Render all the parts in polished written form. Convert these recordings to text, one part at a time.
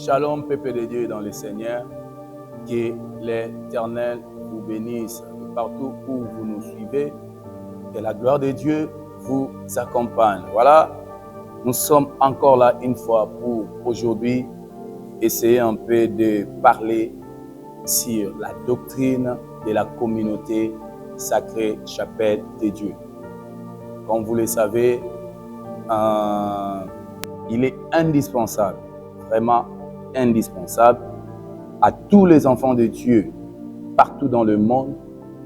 Shalom, peuple de Dieu dans le Seigneur. Que l'Éternel vous bénisse partout où vous nous suivez. Que la gloire de Dieu vous accompagne. Voilà, nous sommes encore là une fois pour aujourd'hui essayer un peu de parler sur la doctrine de la communauté sacrée Chapelle de Dieu. Comme vous le savez, il est indispensable, vraiment indispensable à tous les enfants de Dieu partout dans le monde,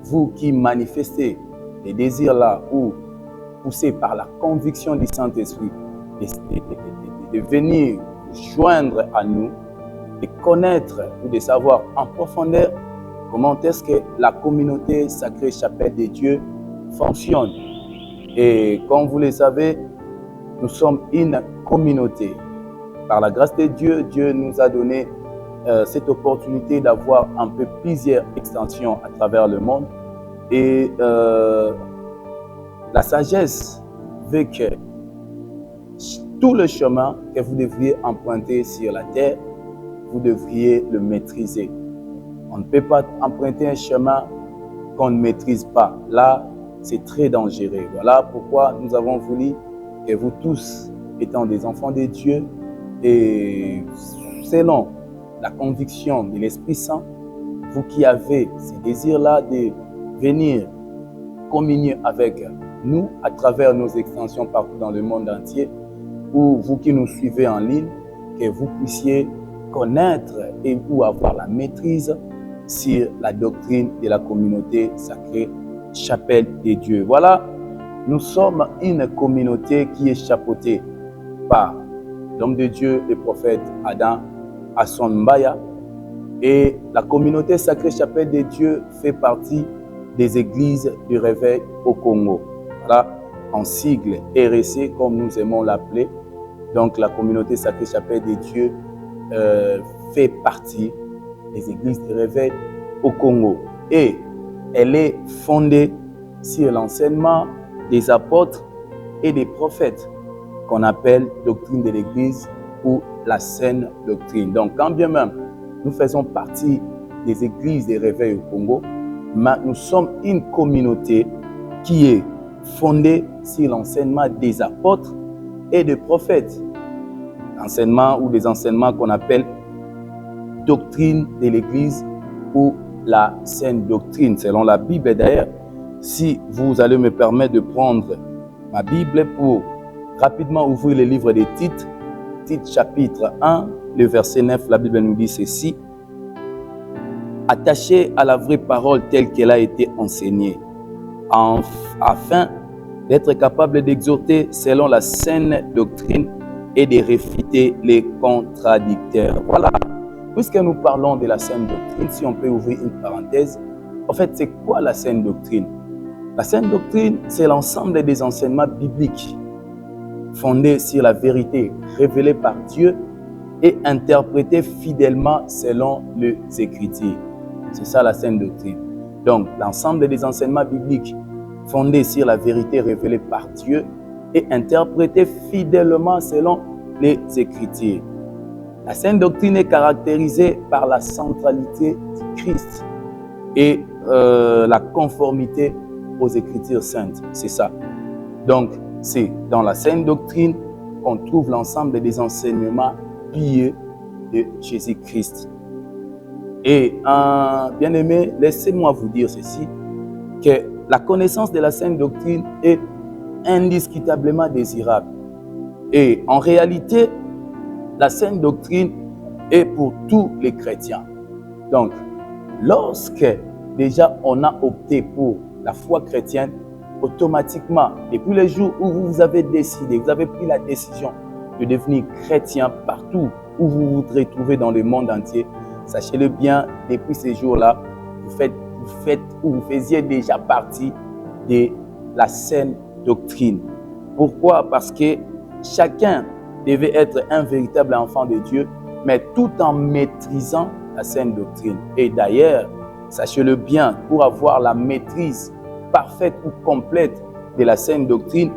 vous qui manifestez les désirs là ou poussés par la conviction du Saint-Esprit de venir joindre à nous, de connaître ou de savoir en profondeur comment est-ce que la communauté sacrée Chapelle de Dieu fonctionne. Et comme vous le savez, nous sommes une communauté. Par la grâce de Dieu, Dieu nous a donné cette opportunité d'avoir un peu plusieurs extensions à travers le monde. Et la sagesse veut que tout le chemin que vous devriez emprunter sur la terre, vous devriez le maîtriser. On ne peut pas emprunter un chemin qu'on ne maîtrise pas. Là, c'est très dangereux. Voilà pourquoi nous avons voulu que vous tous, étant des enfants de Dieu, et selon la conviction de l'Esprit Saint, vous qui avez ce désir-là de venir communier avec nous à travers nos extensions partout dans le monde entier, ou vous qui nous suivez en ligne, que vous puissiez connaître et ou avoir la maîtrise sur la doctrine de la communauté sacrée Chapelle de Dieu. Voilà, nous sommes une communauté qui est chapeautée par l'homme de Dieu, le prophète Adam Hassan Mbaya. Et la communauté sacrée Chapelle de Dieu fait partie des églises du réveil au Congo. Voilà, en sigle RSC, comme nous aimons l'appeler. Donc la communauté sacrée Chapelle de Dieu fait partie des églises du réveil au Congo. Et elle est fondée sur l'enseignement des apôtres et des prophètes, qu'on appelle doctrine de l'Église ou la saine doctrine. Donc, quand bien même nous faisons partie des églises des réveils au Congo, mais nous sommes une communauté qui est fondée sur l'enseignement des apôtres et des prophètes. L'enseignement ou des enseignements qu'on appelle doctrine de l'Église ou la saine doctrine, selon la Bible. D'ailleurs, si vous allez me permettre de prendre ma Bible pour rapidement ouvrir le livre des Tites, Tites chapitre 1, le verset 9, la Bible nous dit ceci: attachez à la vraie parole telle qu'elle a été enseignée, afin d'être capable d'exhorter selon la saine doctrine et de réfuter les contradicteurs. Voilà, puisque nous parlons de la saine doctrine, si on peut ouvrir une parenthèse, en fait, c'est quoi la saine doctrine? La saine doctrine, c'est l'ensemble des enseignements bibliques fondés sur la vérité révélée par Dieu et interprétés fidèlement selon les Écritures. C'est ça la saine doctrine. Donc, l'ensemble des enseignements bibliques fondés sur la vérité révélée par Dieu et interprétés fidèlement selon les Écritures. La saine doctrine est caractérisée par la centralité du Christ et la conformité aux Écritures saintes. C'est ça. Donc, c'est dans la saine doctrine qu'on trouve l'ensemble des enseignements pieux de Jésus-Christ. Et bien aimé, laissez-moi vous dire ceci, que la connaissance de la saine doctrine est indiscutablement désirable. Et en réalité, la saine doctrine est pour tous les chrétiens. Donc, lorsque déjà on a opté pour la foi chrétienne, automatiquement, depuis le jour où vous avez décidé, vous avez pris la décision de devenir chrétien partout où vous vous retrouvez dans le monde entier, sachez-le bien, depuis ces jours-là, vous faisiez déjà partie de la saine doctrine. Pourquoi? Parce que chacun devait être un véritable enfant de Dieu, mais tout en maîtrisant la saine doctrine. Et d'ailleurs, sachez-le bien, pour avoir la maîtrise parfaite ou complète de la saine doctrine,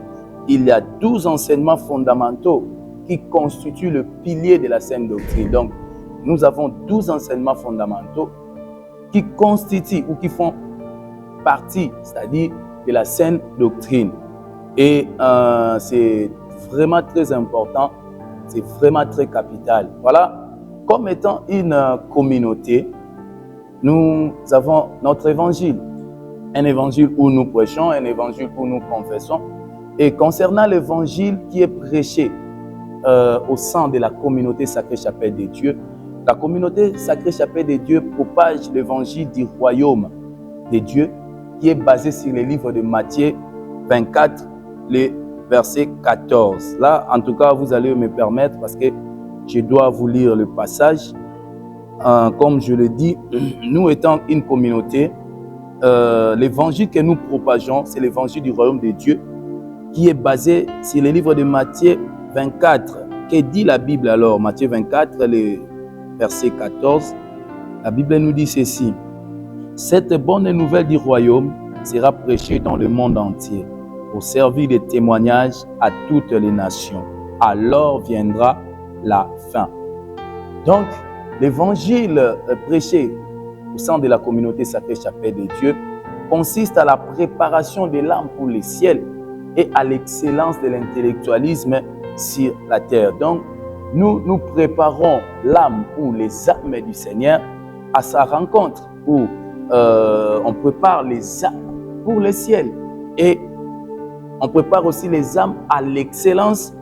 il y a 12 enseignements fondamentaux qui constituent le pilier de la saine doctrine. Donc, nous avons 12 enseignements fondamentaux qui constituent ou qui font partie, c'est-à-dire de la saine doctrine. Et c'est vraiment très important, c'est vraiment très capital. Voilà, comme étant une communauté, nous avons notre évangile. Un évangile où nous prêchons, un évangile où nous confessons. Et concernant l'évangile qui est prêché au sein de la communauté Sacrée Chapelle des Dieux, la communauté Sacrée Chapelle des Dieux propage l'évangile du royaume des dieux qui est basé sur les livres de Matthieu 24, les versets 14. Là, en tout cas, vous allez me permettre parce que je dois vous lire le passage. Comme je le dis, nous étant une communauté, l'évangile que nous propageons, c'est l'évangile du royaume de Dieu qui est basé sur les livres de Matthieu 24. Que dit la Bible alors? Matthieu 24, le verset 14. La Bible nous dit ceci. Cette bonne nouvelle du royaume sera prêchée dans le monde entier pour servir de témoignage à toutes les nations. Alors viendra la fin. Donc, l'évangile prêché au sein de la communauté Sacrée Chapelle des Dieux consiste à la préparation de l'âme pour le ciel et à l'excellence de l'intellectualisme sur la terre. Donc, nous préparons l'âme ou les âmes du Seigneur à sa rencontre où on prépare les âmes pour le ciel et on prépare aussi les âmes à l'excellence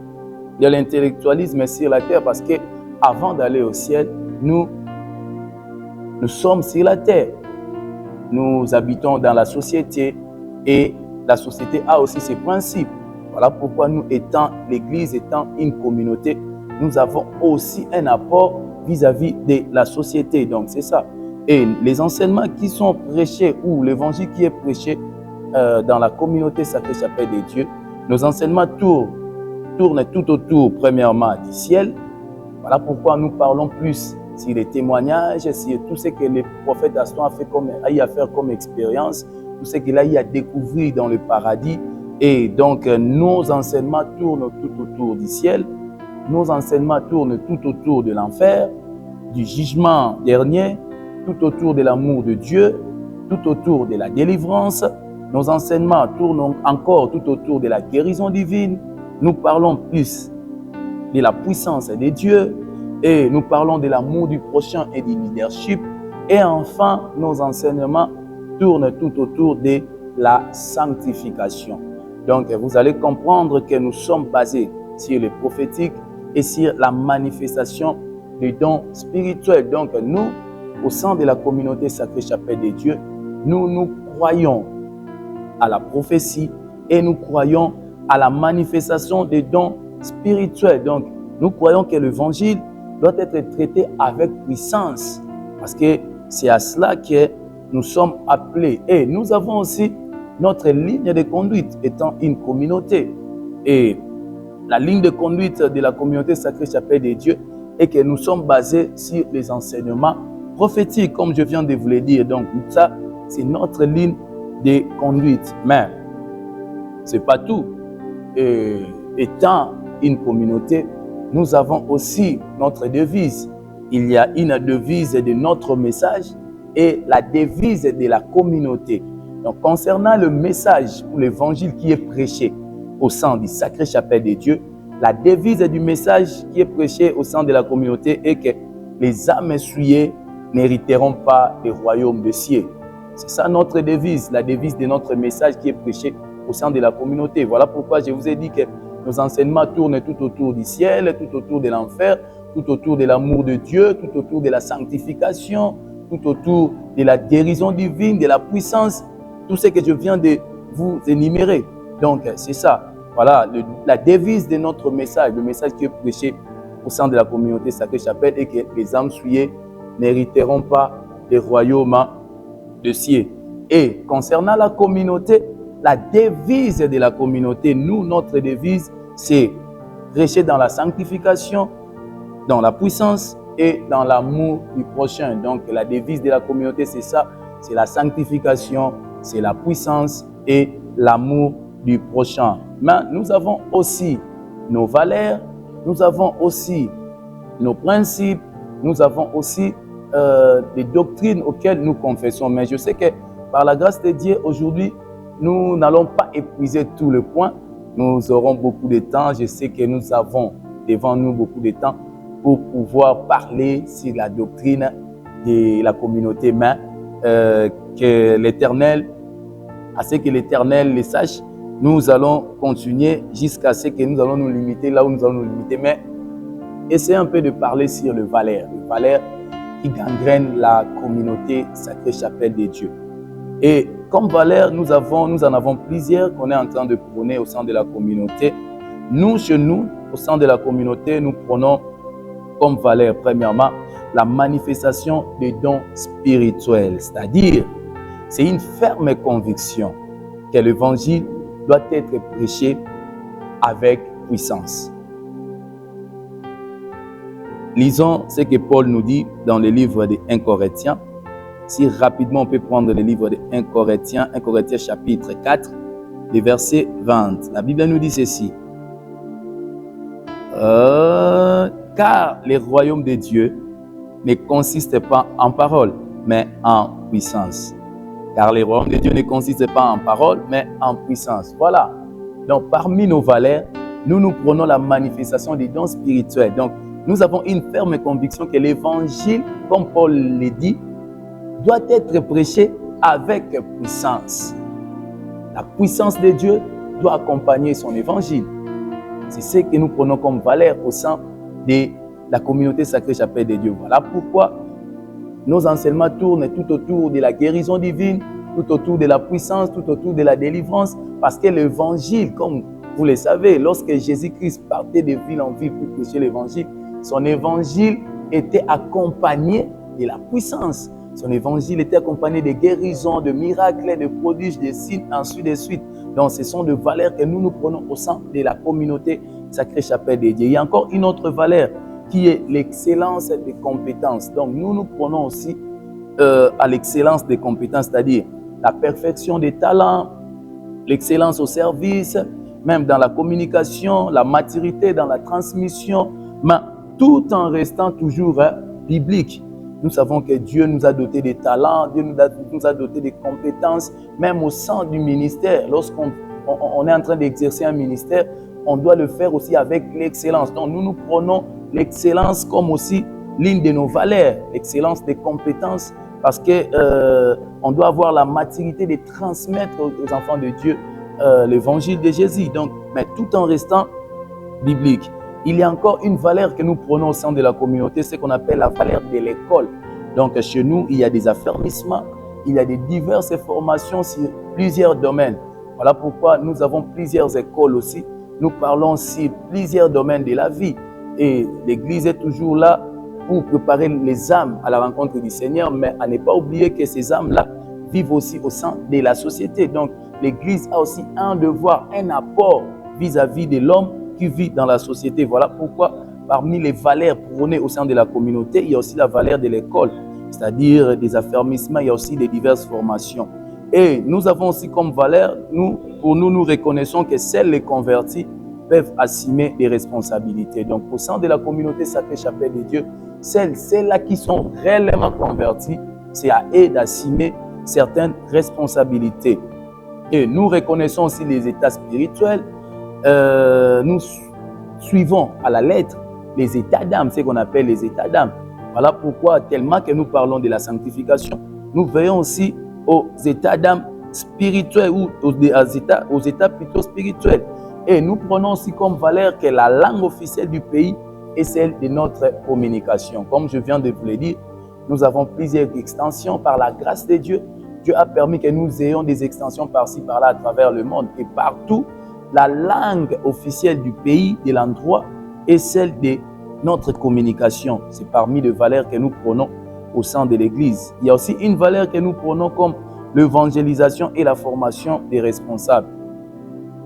de l'intellectualisme sur la terre parce que avant d'aller au ciel, nous sommes sur la terre. Nous habitons dans la société et la société a aussi ses principes. Voilà pourquoi nous étant, l'Église étant une communauté, nous avons aussi un apport vis-à-vis de la société. Donc c'est ça. Et les enseignements qui sont prêchés ou l'évangile qui est prêché dans la communauté Sacrée Chapelle des Dieux, nos enseignements tournent tout autour, premièrement, du ciel. Voilà pourquoi nous parlons plus sur les témoignages, sur tout ce que le prophète Aston a eu à faire comme expérience, tout ce qu'il a eu à découvrir dans le paradis. Et donc, nos enseignements tournent tout autour du ciel, nos enseignements tournent tout autour de l'enfer, du jugement dernier, tout autour de l'amour de Dieu, tout autour de la délivrance. Nos enseignements tournent encore tout autour de la guérison divine. Nous parlons plus de la puissance de Dieu et nous parlons de l'amour du prochain et du leadership. Et enfin, nos enseignements tournent tout autour de la sanctification. Donc, vous allez comprendre que nous sommes basés sur le prophétique et sur la manifestation des dons spirituels. Donc, nous, au sein de la communauté Sacrée Chapelle des Dieux, nous croyons à la prophétie et nous croyons à la manifestation des dons spirituels. Donc, nous croyons que l'évangile doit être traité avec puissance parce que c'est à cela que nous sommes appelés. Et nous avons aussi notre ligne de conduite étant une communauté. Et la ligne de conduite de la communauté Sacrée Chapelle des Dieux est que nous sommes basés sur les enseignements prophétiques, comme je viens de vous le dire. Donc, ça, c'est notre ligne de conduite. Mais ce n'est pas tout. Et étant une communauté, nous avons aussi notre devise. Il y a une devise de notre message et la devise de la communauté. Donc, concernant le message ou l'évangile qui est prêché au sein du Sacré Chapelle des Dieux, la devise du message qui est prêché au sein de la communauté est que les âmes souillées n'hériteront pas le royaume des cieux. C'est ça notre devise, la devise de notre message qui est prêché au sein de la communauté. Voilà pourquoi je vous ai dit que nos enseignements tournent tout autour du ciel, tout autour de l'enfer, tout autour de l'amour de Dieu, tout autour de la sanctification, tout autour de la guérison divine, de la puissance, tout ce que je viens de vous énumérer. Donc, c'est ça. Voilà, la devise de notre message, le message qui est prêché au sein de la communauté Sacrée Chapelle est que les âmes souillées n'hériteront pas le royaume de cieux. Et concernant la communauté, la devise de la communauté, notre devise, c'est prêcher dans la sanctification, dans la puissance et dans l'amour du prochain. Donc, la devise de la communauté, c'est ça, c'est la sanctification, c'est la puissance et l'amour du prochain. Mais nous avons aussi nos valeurs, nous avons aussi nos principes, nous avons aussi des doctrines auxquelles nous confessons. Mais je sais que par la grâce de Dieu, aujourd'hui, nous n'allons pas épuiser tout le point. Nous aurons beaucoup de temps. Je sais que nous avons devant nous beaucoup de temps pour pouvoir parler sur la doctrine de la communauté, mais que l'Éternel, à ce que l'Éternel le sache, nous allons continuer jusqu'à ce que nous allons nous limiter là où nous allons nous limiter. Mais essayez un peu de parler sur le Valère qui gangrène la communauté Sacrée Chapelle des Dieux. Et comme Valère, nous en avons plusieurs qu'on est en train de prôner au sein de la communauté. Nous, chez nous, au sein de la communauté, nous prenons comme Valère, premièrement, la manifestation des dons spirituels. C'est-à-dire, c'est une ferme conviction que l'évangile doit être prêché avec puissance. Lisons ce que Paul nous dit dans le livre de 1 Corinthiens. Si rapidement on peut prendre le livre de 1 Corinthiens chapitre 4, le verset 20. La Bible nous dit ceci. Car le royaume de Dieu ne consiste pas en parole, mais en puissance. Car le royaume de Dieu ne consiste pas en parole, mais en puissance. Voilà. Donc, parmi nos valeurs, nous prenons la manifestation des dons spirituels. Donc, nous avons une ferme conviction que l'évangile, comme Paul le dit, doit être prêché avec puissance. La puissance de Dieu doit accompagner son évangile. C'est ce que nous prenons comme valeur au sein de la communauté Sacrée Chapelle de Dieu. Voilà pourquoi nos enseignements tournent tout autour de la guérison divine, tout autour de la puissance, tout autour de la délivrance, parce que l'évangile, comme vous le savez, lorsque Jésus-Christ partait de ville en ville pour prêcher l'évangile, son évangile était accompagné de la puissance. Son évangile était accompagné de guérisons, de miracles, de prodiges, de signes, ainsi de suite. Donc, ce sont des valeurs que nous prenons au sein de la communauté Sacrée Chapelle de Dieu. Il y a encore une autre valeur qui est l'excellence des compétences. Donc, nous prenons aussi à l'excellence des compétences, c'est-à-dire la perfection des talents, l'excellence au service, même dans la communication, la maturité dans la transmission, mais tout en restant toujours biblique. Nous savons que Dieu nous a doté des talents, Dieu nous a doté des compétences, même au sein du ministère. Lorsqu'on est en train d'exercer un ministère, on doit le faire aussi avec l'excellence. Donc nous prenons l'excellence comme aussi l'une de nos valeurs, l'excellence des compétences, parce que on doit avoir la maturité de transmettre aux enfants de Dieu l'évangile de Jésus. Donc, mais tout en restant biblique. Il y a encore une valeur que nous prenons au sein de la communauté, c'est ce qu'on appelle la valeur de l'école. Donc, chez nous, il y a des affermissements, il y a des diverses formations sur plusieurs domaines. Voilà pourquoi nous avons plusieurs écoles aussi. Nous parlons sur plusieurs domaines de la vie. Et l'Église est toujours là pour préparer les âmes à la rencontre du Seigneur, mais à ne pas oublier que ces âmes-là vivent aussi au sein de la société. Donc, l'Église a aussi un devoir, un apport vis-à-vis de l'homme qui vit dans la société. Voilà pourquoi parmi les valeurs prônées au sein de la communauté, il y a aussi la valeur de l'école, c'est-à-dire des affermissements, il y a aussi des diverses formations. Et nous avons aussi comme valeur, nous reconnaissons que seuls les convertis peuvent assumer des responsabilités. Donc au sein de la communauté Sacrée Chapelle de Dieu, celles-là qui sont réellement convertis, c'est à eux d'assumer certaines responsabilités. Et nous reconnaissons aussi les états spirituels. Nous suivons à la lettre les états d'âme, ce qu'on appelle les états d'âme. Voilà pourquoi, tellement que nous parlons de la sanctification, nous veillons aussi aux états d'âme spirituels ou aux états plutôt spirituels. Et nous prenons aussi comme valeur que la langue officielle du pays est celle de notre communication. Comme je viens de vous le dire, nous avons plusieurs extensions par la grâce de Dieu. Dieu a permis que nous ayons des extensions par-ci, par-là à travers le monde. Et partout, la langue officielle du pays, de l'endroit, est celle de notre communication. C'est parmi les valeurs que nous prenons au sein de l'Église. Il y a aussi une valeur que nous prenons comme l'évangélisation et la formation des responsables.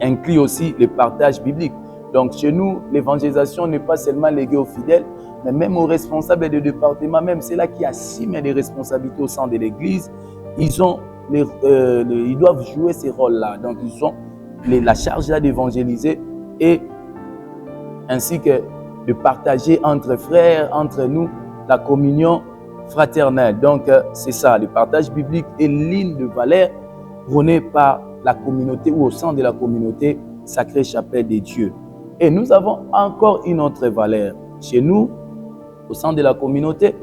Inclut aussi le partage biblique. Donc chez nous, l'évangélisation n'est pas seulement léguée aux fidèles, mais même aux responsables de département, même ceux-là qui assument des responsabilités au sein de l'Église, ils doivent jouer ces rôles-là. Donc ils ont la charge là d'évangéliser et ainsi que de partager entre frères, entre nous, la communion fraternelle. Donc, c'est ça, le partage biblique est l'une de valeurs prônée par la communauté ou au sein de la communauté Sacrée Chapelle des Dieux. Et nous avons encore une autre valeur. Chez nous, au sein de la communauté,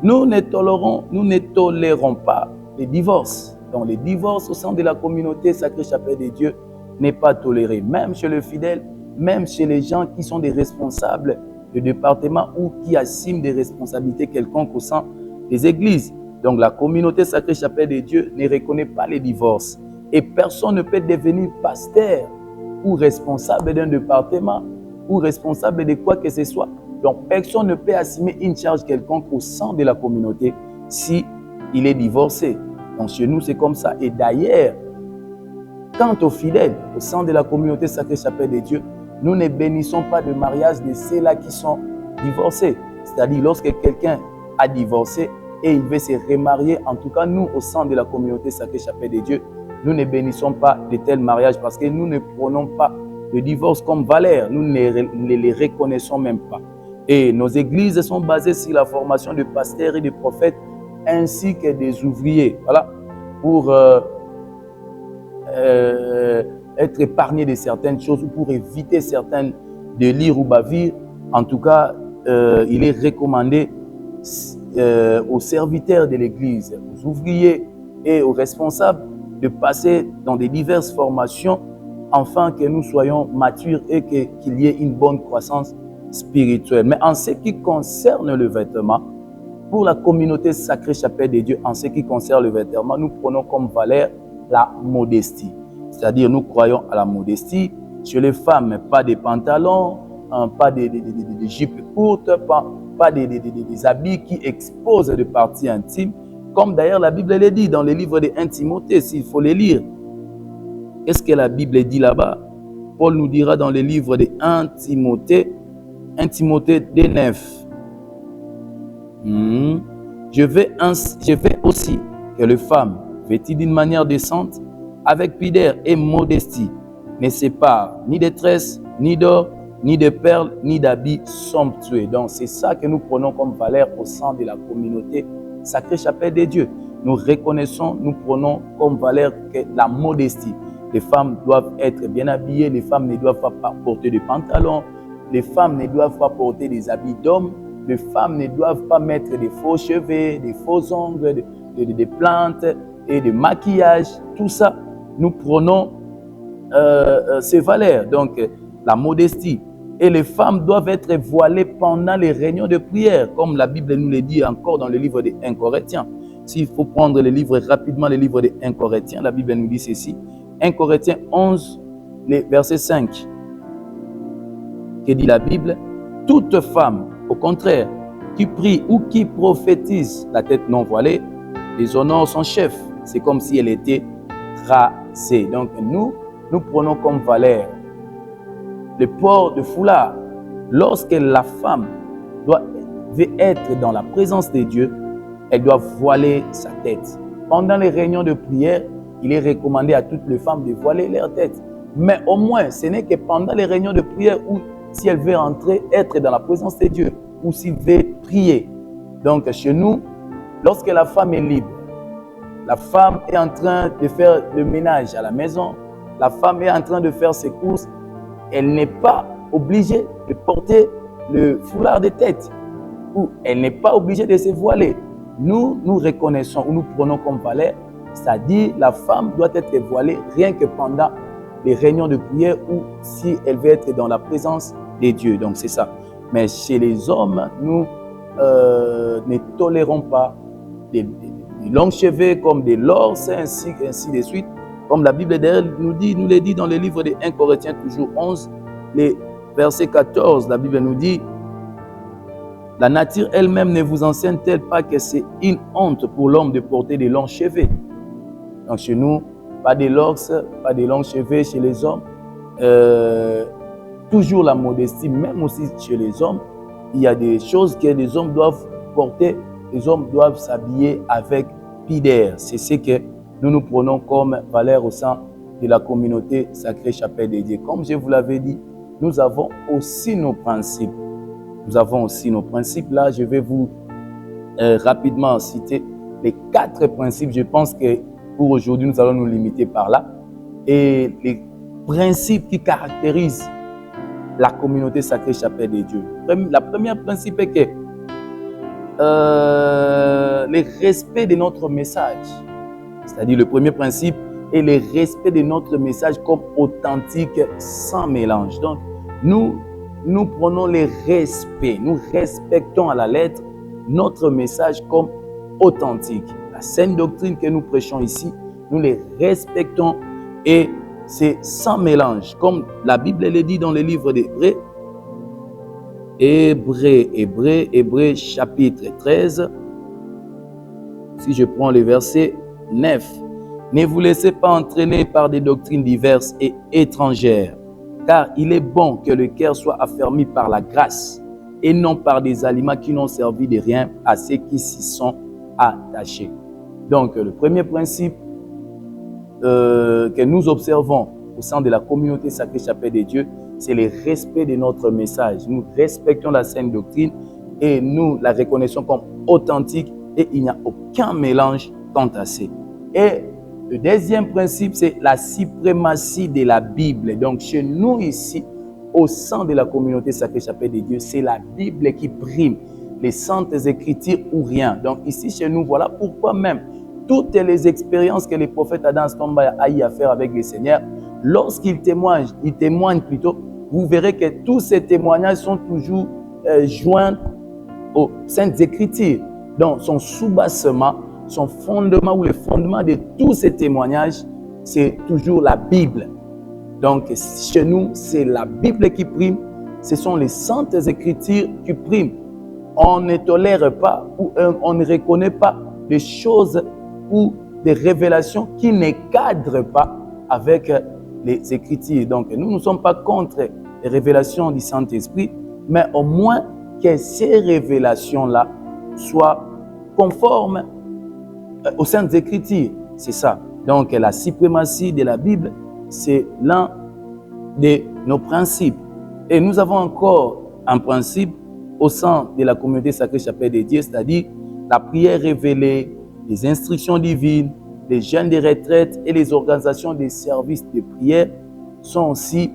nous ne tolérons pas les divorces. Donc, les divorces au sein de la communauté Sacrée Chapelle des Dieux n'est pas toléré. Même chez le fidèle, même chez les gens qui sont des responsables de département ou qui assument des responsabilités quelconques au sein des églises. Donc, la communauté Sacrée Chapelle des Dieux ne reconnaît pas les divorces. Et personne ne peut devenir pasteur ou responsable d'un département ou responsable de quoi que ce soit. Donc, personne ne peut assumer une charge quelconque au sein de la communauté si il est divorcé. Donc, chez nous, c'est comme ça. Et d'ailleurs, quant aux fidèles au sein de la communauté Sacrée Chapelle des Dieux, nous ne bénissons pas de mariage de ceux-là qui sont divorcés. C'est-à-dire, lorsque quelqu'un a divorcé et il veut se remarier, en tout cas, nous, au sein de la communauté Sacrée Chapelle des Dieux, nous ne bénissons pas de tels mariages parce que nous ne prenons pas le divorce comme valeur. Nous ne les reconnaissons même pas. Et nos églises sont basées sur la formation de pasteurs et de prophètes ainsi que des ouvriers. Voilà, pour être épargné de certaines choses ou pour éviter certaines délires ou bavures. En tout cas, il est recommandé aux serviteurs de l'Église, aux ouvriers et aux responsables de passer dans des diverses formations afin que nous soyons matures et qu'il y ait une bonne croissance spirituelle. Mais en ce qui concerne le vêtement, pour la communauté Sacrée Chapelle des Dieux, en ce qui concerne le vêtement, nous prenons comme valeur la modestie. C'est-à-dire, nous croyons à la modestie. Chez les femmes, pas des pantalons, pas des jupes courtes, pas des habits qui exposent des parties intimes. Comme d'ailleurs la Bible le dit dans les livres de 1 Timothée, s'il faut les lire. Qu'est-ce que la Bible dit là-bas? Paul nous dira dans les livres de 1 Timothée 2:9. Je veux aussi que les femmes, vêtues d'une manière décente, avec pudeur et modestie, ne séparent ni de tresses, ni d'or, ni de perles, ni d'habits somptueux. Donc, c'est ça que nous prenons comme valeur au sein de la communauté Sacrée Chapelle des Dieux. Nous reconnaissons, nous prenons comme valeur que la modestie. Les femmes doivent être bien habillées, les femmes ne doivent pas porter de pantalons, les femmes ne doivent pas porter des habits d'hommes, les femmes ne doivent pas mettre des faux cheveux, des faux ongles, des plantes et des maquillages. Tout ça, nous prenons ces valeurs. Donc, la modestie. Et les femmes doivent être voilées pendant les réunions de prière, comme la Bible nous le dit encore dans le livre des 1 Corinthiens. S'il faut prendre les livres rapidement, les livres des 1 Corinthiens, la Bible nous dit ceci. 1 Corinthiens 11, verset 5. Que dit la Bible? Toute femme, au contraire, qui prie ou qui prophétise la tête non voilée, déshonore son chef. C'est comme si elle était tracée. Donc nous prenons comme valeur le port de foulard. Lorsque la femme veut être dans la présence de Dieu, elle doit voiler sa tête. Pendant les réunions de prière, il est recommandé à toutes les femmes de voiler leur tête. Mais au moins, ce n'est que pendant les réunions de prière où si elle veut entrer, être dans la présence de Dieu, ou s'il veut prier. Donc chez nous, lorsque la femme est libre, la femme est en train de faire le ménage à la maison, la femme est en train de faire ses courses, elle n'est pas obligée de porter le foulard de tête, ou elle n'est pas obligée de se voiler. Nous reconnaissons, ou nous prenons comme valeur, c'est-à-dire la femme doit être voilée rien que pendant les réunions de prière ou si elle veut être dans la présence de Dieu. Donc c'est ça. Mais chez les hommes, nous ne tolérons pas des longs cheveux comme des lorses, ainsi de suite. Comme la Bible nous le dit dans le livre de 1 Corinthiens, toujours 11, les versets 14, la Bible nous dit: la nature elle-même ne vous enseigne-t-elle pas que c'est une honte pour l'homme de porter des longs cheveux? Donc chez nous, pas des lorses, pas des longs cheveux chez les hommes. Toujours la modestie, même aussi chez les hommes. Il y a des choses que les hommes doivent porter. Les hommes doivent s'habiller avec pudeur. C'est ce que nous prenons comme valeur au sein de la communauté Sacrée Chapelle des Dieux. Comme je vous l'avais dit, nous avons aussi nos principes. Nous avons aussi nos principes. Là, je vais vous rapidement citer les 4 principes. Je pense que pour aujourd'hui, nous allons nous limiter par là. Et les principes qui caractérisent la communauté sacrée Chapelle des Dieux. La première principe est que le respect de notre message. C'est-à-dire le premier principe est le respect de notre message comme authentique, sans mélange. Donc, nous prenons le respect. Nous respectons à la lettre notre message comme authentique. La saine doctrine que nous prêchons ici, nous les respectons et c'est sans mélange. Comme la Bible le dit dans le livre d'Hébreux, Hébreux chapitre 13, si je prends le verset 9. Ne vous laissez pas entraîner par des doctrines diverses et étrangères, car il est bon que le cœur soit affermi par la grâce et non par des aliments qui n'ont servi de rien à ceux qui s'y sont attachés. Donc, le premier principe que nous observons au sein de la communauté sacrée Chapelle des Dieux, c'est le respect de notre message. Nous respectons la saine doctrine et nous la reconnaissons comme authentique et il n'y a aucun mélange quant à ça. Et le deuxième principe, c'est la suprématie de la Bible. Donc, chez nous ici, au sein de la communauté sacrée Chapelle des Dieux, c'est la Bible qui prime, les saintes écritures ou rien. Donc, ici, chez nous, voilà pourquoi même toutes les expériences que les prophètes Adam Stomba a eu à faire avec le Seigneur, lorsqu'ils témoignent plutôt, vous verrez que tous ces témoignages sont toujours joints aux saintes écritures. Donc, son soubassement, son fondement ou le fondement de tous ces témoignages, c'est toujours la Bible. Donc, chez nous, c'est la Bible qui prime, ce sont les saintes écritures qui priment. On ne tolère pas ou on ne reconnaît pas des choses ou des révélations qui ne cadrent pas avec les Écritures. Donc, nous ne sommes pas contre les révélations du Saint-Esprit, mais au moins que ces révélations-là soient conformes aux Saintes Écritures. C'est ça. Donc, la suprématie de la Bible, c'est l'un de nos principes. Et nous avons encore un principe au sein de la communauté sacrée Chapelle des Dieux, c'est-à-dire la prière révélée, les instructions divines, les jeûnes de retraite et les organisations des services de prière sont aussi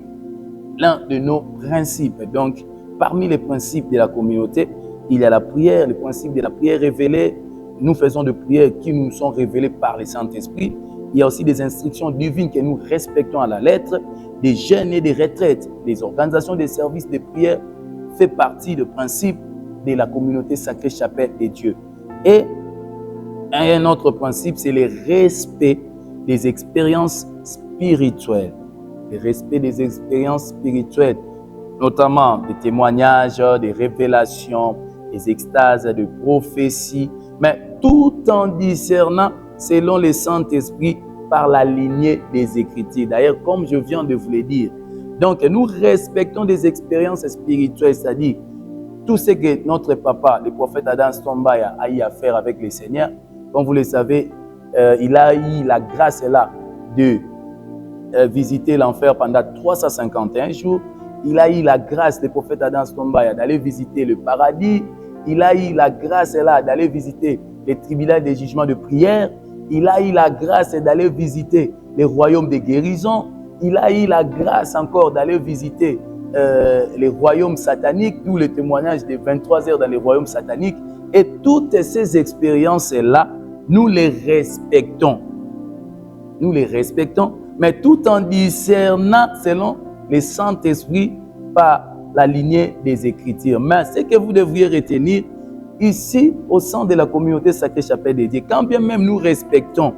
l'un de nos principes. Donc, parmi les principes de la communauté, il y a la prière, le principe de la prière révélée. Nous faisons des prières qui nous sont révélées par le Saint-Esprit. Il y a aussi des instructions divines que nous respectons à la lettre, des jeûnes et des retraites. Les organisations des services de prière font partie des principes de la communauté sacrée Chapelle des Dieux. Et un autre principe, c'est le respect des expériences spirituelles. Le respect des expériences spirituelles, notamment des témoignages, des révélations, des extases, des prophéties, mais tout en discernant selon le Saint-Esprit par la lignée des Écritures. D'ailleurs, comme je viens de vous le dire, donc nous respectons des expériences spirituelles, c'est-à-dire tout ce que notre papa, le prophète Adam Stomba, a eu à faire avec le Seigneur. Comme vous le savez, il a eu la grâce là de visiter l'enfer pendant 351 jours. Il a eu la grâce, le prophète Adam Stomba, d'aller visiter le paradis. Il a eu la grâce là d'aller visiter les tribunaux de jugement de prière. Il a eu la grâce d'aller visiter les royaumes de guérison. Il a eu la grâce encore d'aller visiter les royaumes sataniques, d'où le témoignage des 23 heures dans les royaumes sataniques. Et toutes ces expériences-là, nous les respectons. Nous les respectons, mais tout en discernant selon le Saint-Esprit par la lignée des Écritures. Mais ce que vous devriez retenir, ici, au sein de la communauté sacrée Chapelle des Dieux, quand bien même nous respectons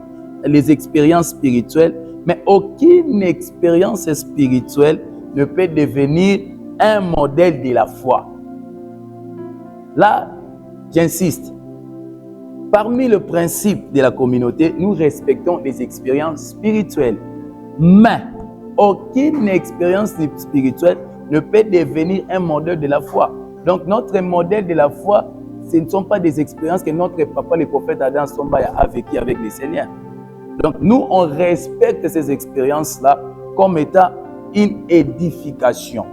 les expériences spirituelles, mais aucune expérience spirituelle ne peut devenir un modèle de la foi. Là, j'insiste. Parmi les principes de la communauté, nous respectons les expériences spirituelles. Mais aucune expérience spirituelle ne peut devenir un modèle de la foi. Donc, notre modèle de la foi, ce ne sont pas des expériences que notre papa, le prophète Adam Stomba, a vécu avec le Seigneur. Donc, nous, on respecte ces expériences-là comme étant une édification.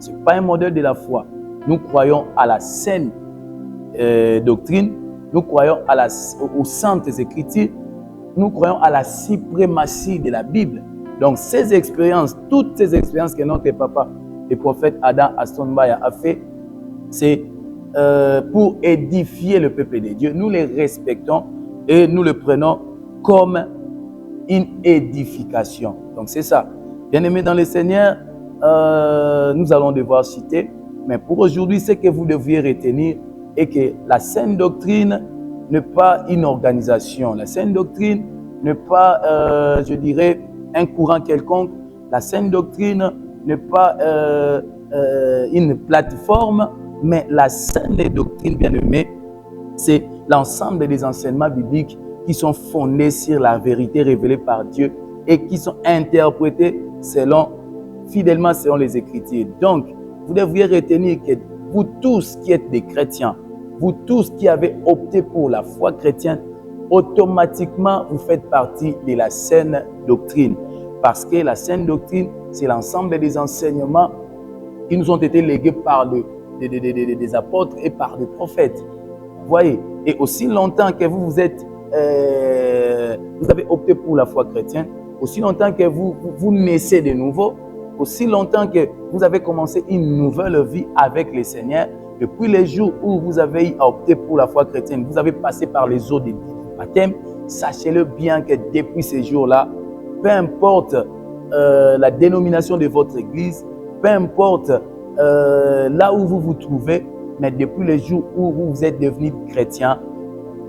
Ce n'est pas un modèle de la foi. Nous croyons à la saine doctrine nous croyons aux saintes écritures, nous croyons à la suprématie de la Bible. Donc ces expériences, toutes ces expériences que notre papa, le prophète Adam Aston-Baya a fait, c'est pour édifier le peuple de Dieu. Nous les respectons et nous le prenons comme une édification. Donc c'est ça. Bien-aimés dans le Seigneur, nous allons devoir citer, mais pour aujourd'hui, ce que vous devriez retenir est que la saine doctrine n'est pas une organisation. La saine doctrine n'est pas, je dirais, un courant quelconque. La saine doctrine n'est pas une plateforme, mais la saine doctrine, bien-aimés, c'est l'ensemble des enseignements bibliques qui sont fondés sur la vérité révélée par Dieu et qui sont interprétés fidèlement selon les Écritures. Donc, vous devriez retenir que vous tous qui êtes des chrétiens, vous tous qui avez opté pour la foi chrétienne, automatiquement, vous faites partie de la saine doctrine. Parce que la saine doctrine, c'est l'ensemble des enseignements qui nous ont été légués par des apôtres et par des prophètes. Vous voyez, et aussi longtemps que vous avez opté pour la foi chrétienne, aussi longtemps que vous naissez de nouveau, aussi longtemps que vous avez commencé une nouvelle vie avec le Seigneur, depuis les jours où vous avez opté pour la foi chrétienne, vous avez passé par les eaux du baptême, sachez-le bien que depuis ces jours-là, peu importe la dénomination de votre église, peu importe là où vous vous trouvez, mais depuis les jours où vous êtes devenu chrétien,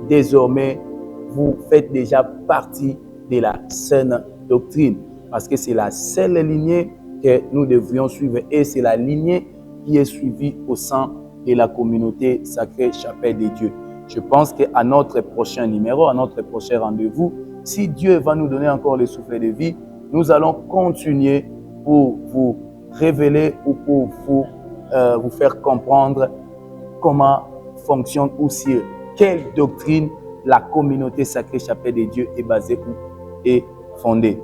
désormais, vous faites déjà partie de la saine doctrine. Parce que c'est la seule lignée que nous devrions suivre et c'est la lignée qui est suivie au sein de la communauté sacrée Chapelle de Dieu. Je pense qu'à notre prochain numéro, à notre prochain rendez-vous, si Dieu va nous donner encore le souffle de vie, nous allons continuer pour vous révéler ou pour vous faire comprendre comment fonctionne ou sur quelle doctrine la communauté sacrée Chapelle de Dieu est basée ou est fondée.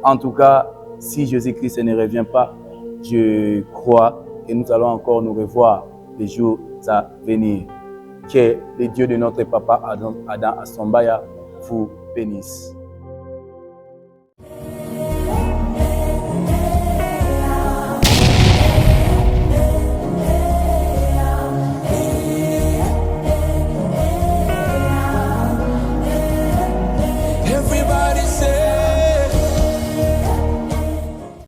En tout cas, si Jésus-Christ ne revient pas, je crois que nous allons encore nous revoir les jours à venir. Que le Dieu de notre papa Adam Aston-Baya vous bénisse.